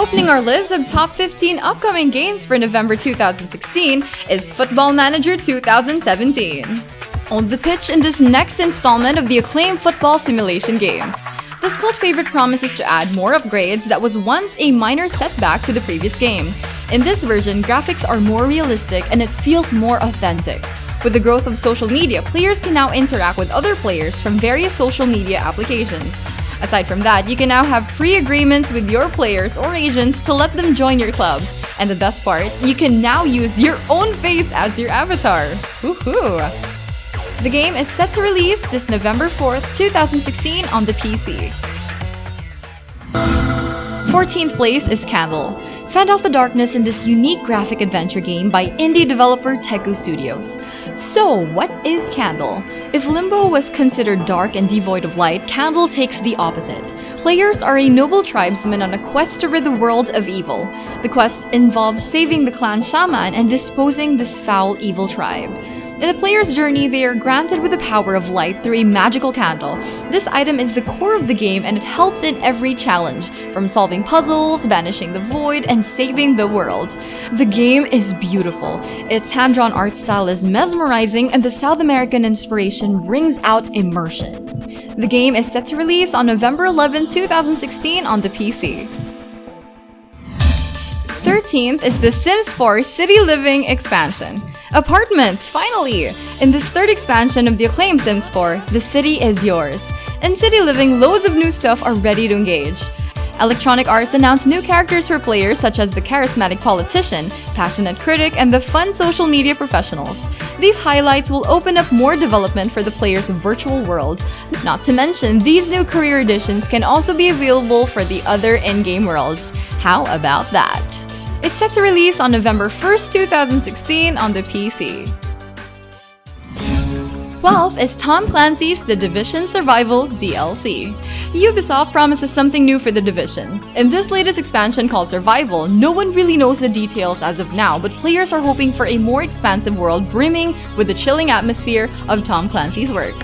Opening our list of top 15 upcoming games for November 2016 is Football Manager 2017. On the pitch in this next installment of the acclaimed football simulation game. This cult favorite promises to add more upgrades that was once a minor setback to the previous game. In this version, graphics are more realistic and it feels more authentic. With the growth of social media, players can now interact with other players from various social media applications. Aside from that, you can now have pre-agreements with your players or agents to let them join your club. And the best part, you can now use your own face as your avatar. Woohoo! The game is set to release this November 4th, 2016 on the PC. 14th place is Candle. Fend off the darkness in this unique graphic adventure game by indie developer Teku Studios. So, what is Candle? If Limbo was considered dark and devoid of light, Candle takes the opposite. Players are a noble tribesman on a quest to rid the world of evil. The quest involves saving the clan shaman and disposing this foul evil tribe. In the player's journey, they are granted with the power of light through a magical candle. This item is the core of the game and it helps in every challenge, from solving puzzles, banishing the void, and saving the world. The game is beautiful. Its hand-drawn art style is mesmerizing and the South American inspiration brings out immersion. The game is set to release on November 11, 2016 on the PC. 13th is The Sims 4 City Living expansion. Apartments, finally! In this third expansion of the acclaimed Sims 4, the city is yours. In City Living, loads of new stuff are ready to engage. Electronic Arts announced new characters for players such as the charismatic politician, passionate critic, and the fun social media professionals. These highlights will open up more development for the player's virtual world. Not to mention, these new career additions can also be available for the other in-game worlds. How about that? It's set to release on November 1st, 2016 on the PC. 12th is Tom Clancy's The Division Survival DLC. Ubisoft promises something new for The Division. In this latest expansion called Survival, no one really knows the details as of now, but players are hoping for a more expansive world brimming with the chilling atmosphere of Tom Clancy's work.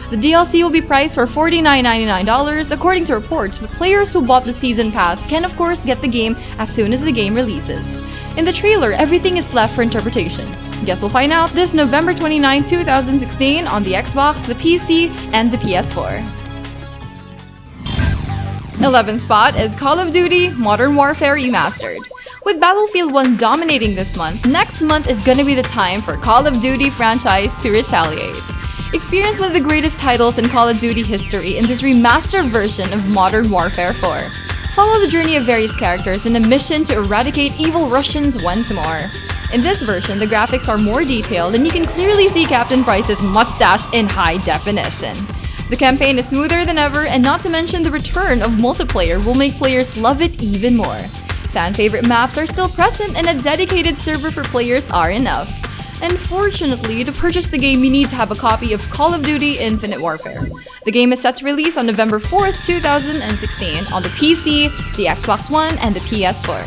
The DLC will be priced for $49.99 according to reports, but players who bought the Season Pass can of course get the game as soon as the game releases. In the trailer, everything is left for interpretation. Guess we'll find out this November 29, 2016 on the Xbox, the PC, and the PS4. 11th spot is Call of Duty Modern Warfare Remastered. With Battlefield 1 dominating this month, next month is gonna be the time for Call of Duty franchise to retaliate. Experience one of the greatest titles in Call of Duty history in this remastered version of Modern Warfare 4. Follow the journey of various characters in a mission to eradicate evil Russians once more. In this version, the graphics are more detailed and you can clearly see Captain Price's mustache in high definition. The campaign is smoother than ever, and not to mention the return of multiplayer will make players love it even more. Fan favorite maps are still present and a dedicated server for players are enough. Unfortunately, to purchase the game, you need to have a copy of Call of Duty Infinite Warfare. The game is set to release on November 4th, 2016 on the PC, the Xbox One, and the PS4.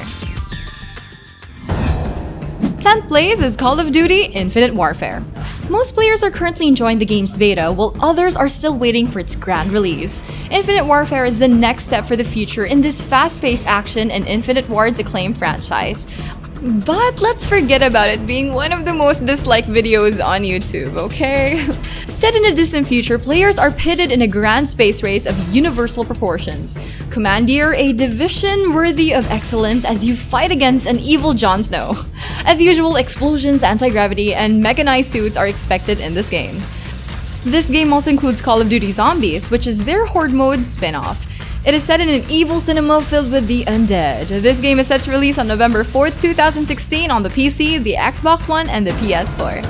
10th place is Call of Duty Infinite Warfare. Most players are currently enjoying the game's beta, while others are still waiting for its grand release. Infinite Warfare is the next step for the future in this fast-paced action and Infinite Ward's acclaimed franchise. But let's forget about it being one of the most disliked videos on YouTube, okay? Set in a distant future, players are pitted in a grand space race of universal proportions. Commandeer a division worthy of excellence as you fight against an evil Jon Snow. As usual, explosions, anti-gravity, and mechanized suits are expected in this game. This game also includes Call of Duty Zombies, which is their Horde mode spin-off. It is set in an evil cinema filled with the undead. This game is set to release on November 4th, 2016 on the PC, the Xbox One, and the PS4.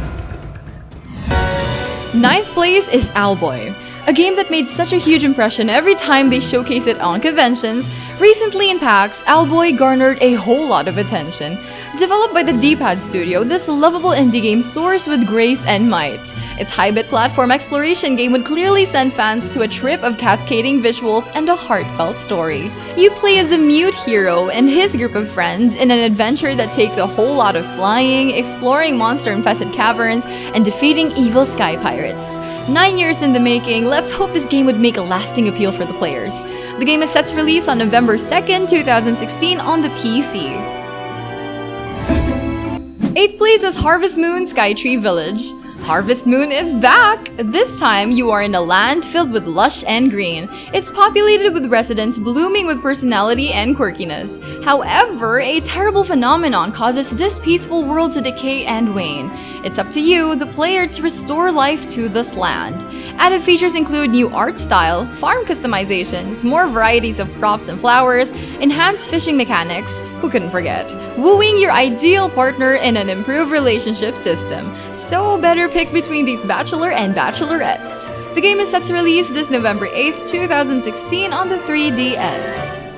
9th place is Albo, a game that made such a huge impression every time they showcase it on conventions. Recently in PAX, Albo garnered a whole lot of attention. Developed by the D-Pad studio, this lovable indie game soars with grace and might. Its high-bit platform exploration game would clearly send fans to a trip of cascading visuals and a heartfelt story. You play as a mute hero and his group of friends in an adventure that takes a whole lot of flying, exploring monster-infested caverns, and defeating evil sky pirates. 9 years in the making, let's hope this game would make a lasting appeal for the players. The game is set to release on November 2nd, 2016 on the PC. 8th place is Harvest Moon Skytree Village. Harvest Moon is back! This time, you are in a land filled with lush and green. It's populated with residents blooming with personality and quirkiness. However, a terrible phenomenon causes this peaceful world to decay and wane. It's up to you, the player, to restore life to this land. Added features include new art style, farm customizations, more varieties of crops and flowers, enhanced fishing mechanics, who couldn't forget, wooing your ideal partner in an improved relationship system. So better pick between these bachelor and bachelorettes. The game is set to release this November 8th, 2016 on the 3DS.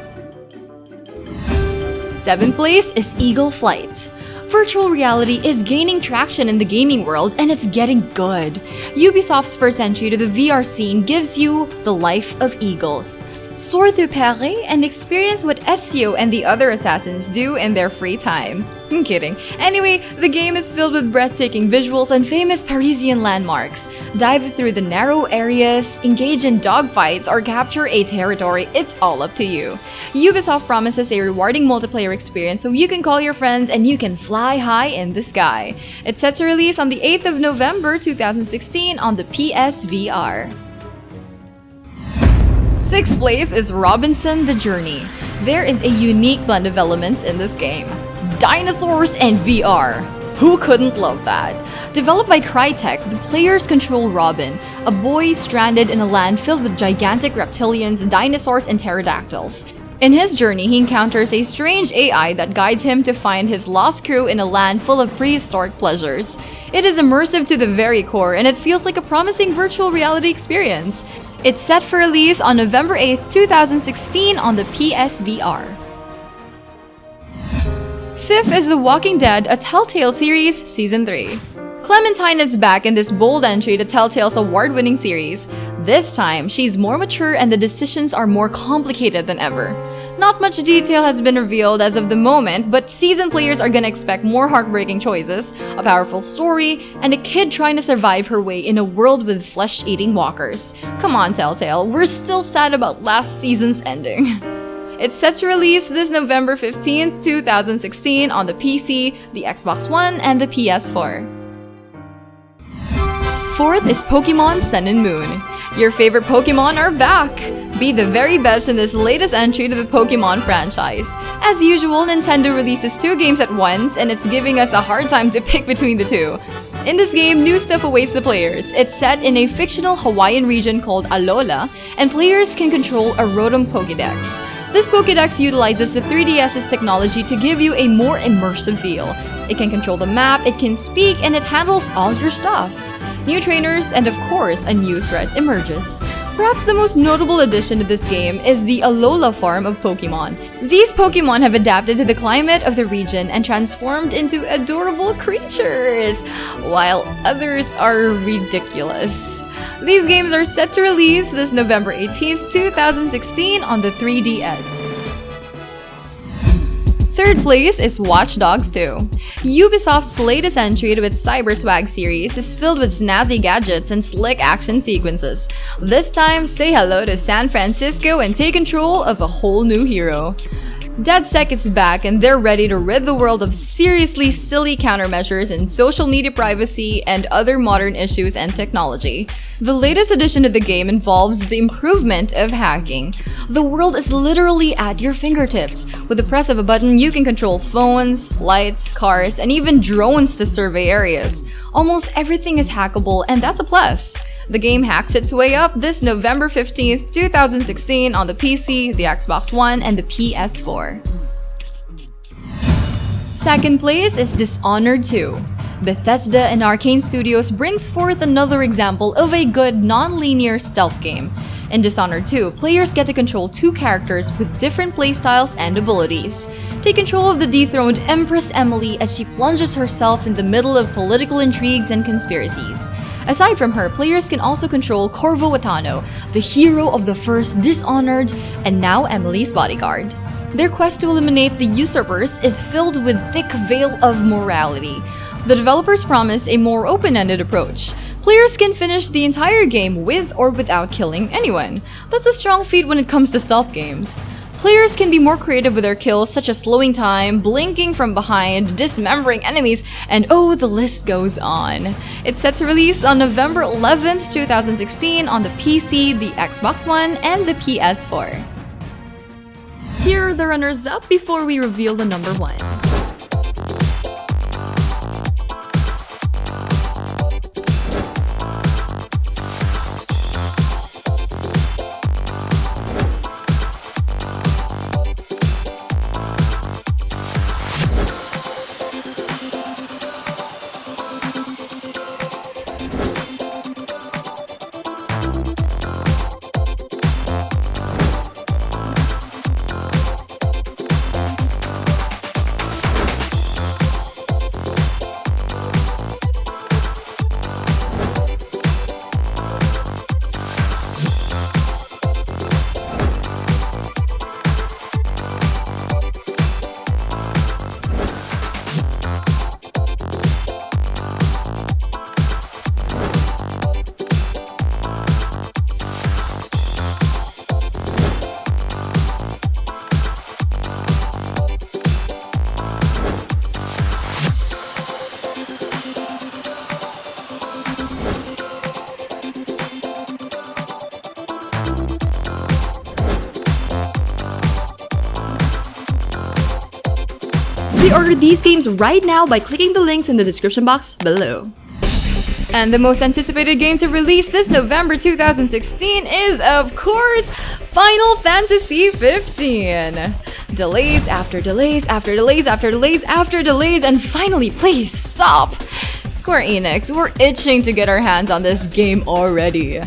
7th place is Eagle Flight. Virtual reality is gaining traction in the gaming world, and it's getting good. Ubisoft's first entry to the VR scene gives you the life of eagles. Soar through Paris and experience what Ezio and the other assassins do in their free time. I'm kidding. Anyway, the game is filled with breathtaking visuals and famous Parisian landmarks. Dive through the narrow areas, engage in dogfights, or capture a territory. It's all up to you. Ubisoft promises a rewarding multiplayer experience so you can call your friends and you can fly high in the sky. It's set to release on the 8th of November 2016 on the PSVR. 6th place is Robinson the Journey. There is a unique blend of elements in this game. Dinosaurs and VR. Who couldn't love that? Developed by Crytek, the players control Robin, a boy stranded in a land filled with gigantic reptilians, dinosaurs, and pterodactyls. In his journey, he encounters a strange AI that guides him to find his lost crew in a land full of prehistoric pleasures. It is immersive to the very core, and it feels like a promising virtual reality experience. It's set for release on November 8th, 2016 on the PSVR. 5th is The Walking Dead, a Telltale series, Season 3. Clementine is back in this bold entry to Telltale's award-winning series. This time, she's more mature and the decisions are more complicated than ever. Not much detail has been revealed as of the moment, but seasoned players are gonna expect more heartbreaking choices, a powerful story, and a kid trying to survive her way in a world with flesh-eating walkers. Come on, Telltale, we're still sad about last season's ending. It's set to release this November 15th, 2016 on the PC, the Xbox One, and the PS4. 4th is Pokemon Sun and Moon. Your favorite Pokemon are back! Be the very best in this latest entry to the Pokemon franchise. As usual, Nintendo releases 2 games at once, and it's giving us a hard time to pick between the two. In this game, new stuff awaits the players. It's set in a fictional Hawaiian region called Alola, and players can control a Rotom Pokédex. This Pokédex utilizes the 3DS's technology to give you a more immersive feel. It can control the map, it can speak, and it handles all your stuff. New trainers, and of course, a new threat emerges. Perhaps the most notable addition to this game is the Alola farm of Pokemon. These Pokemon have adapted to the climate of the region and transformed into adorable creatures, while others are ridiculous. These games are set to release this November 18th, 2016 on the 3DS. 3rd place is Watch Dogs 2. Ubisoft's latest entry to its Cyberswag series is filled with snazzy gadgets and slick action sequences. This time, say hello to San Francisco and take control of a whole new hero. DedSec is back and they're ready to rid the world of seriously silly countermeasures in social media privacy and other modern issues and technology. The latest addition to the game involves the improvement of hacking. The world is literally at your fingertips. With the press of a button, you can control phones, lights, cars, and even drones to survey areas. Almost everything is hackable, and that's a plus. The game hacks its way up this November 15th, 2016 on the PC, the Xbox One, and the PS4. 2nd place is Dishonored II. Bethesda and Arcane Studios brings forth another example of a good non-linear stealth game. In Dishonored 2, players get to control two characters with different playstyles and abilities. Take control of the dethroned Empress Emily as she plunges herself in the middle of political intrigues and conspiracies. Aside from her, players can also control Corvo Watano, the hero of the first Dishonored and now Emily's bodyguard. Their quest to eliminate the usurpers is filled with thick veil of morality. The developers promise a more open-ended approach. Players can finish the entire game with or without killing anyone. That's a strong feat when it comes to stealth games. Players can be more creative with their kills, such as slowing time, blinking from behind, dismembering enemies, and oh, the list goes on. It's set to release on November 11th, 2016 on the PC, the Xbox One, and the PS4. Here are the runners-up before we reveal the number one. Pre-order these games right now by clicking the links in the description box below. And the most anticipated game to release this November 2016 is, of course, Final Fantasy 15. Delays after delays after delays after delays after delays, and finally, please stop! Square Enix, we're itching to get our hands on this game already.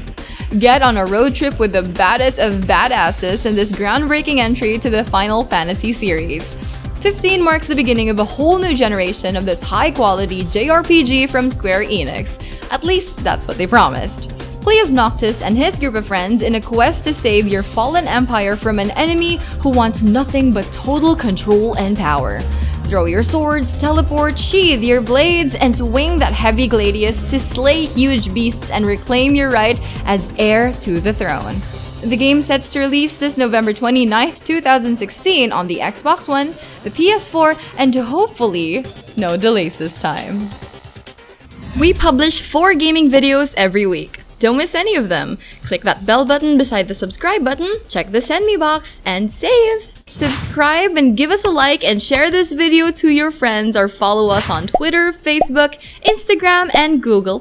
Get on a road trip with the baddest of badasses in this groundbreaking entry to the Final Fantasy series. 15 marks the beginning of a whole new generation of this high-quality JRPG from Square Enix. At least, that's what they promised. Play as Noctis and his group of friends in a quest to save your fallen empire from an enemy who wants nothing but total control and power. Throw your swords, teleport, sheathe your blades, and swing that heavy gladius to slay huge beasts and reclaim your right as heir to the throne. The game sets to release this November 29th, 2016 on the Xbox One, the PS4, and to hopefully no delays this time. We publish 4 gaming videos every week. Don't miss any of them. Click that bell button beside the subscribe button, check the send me box, and save! Subscribe and give us a like and share this video to your friends or follow us on Twitter, Facebook, Instagram, and Google+.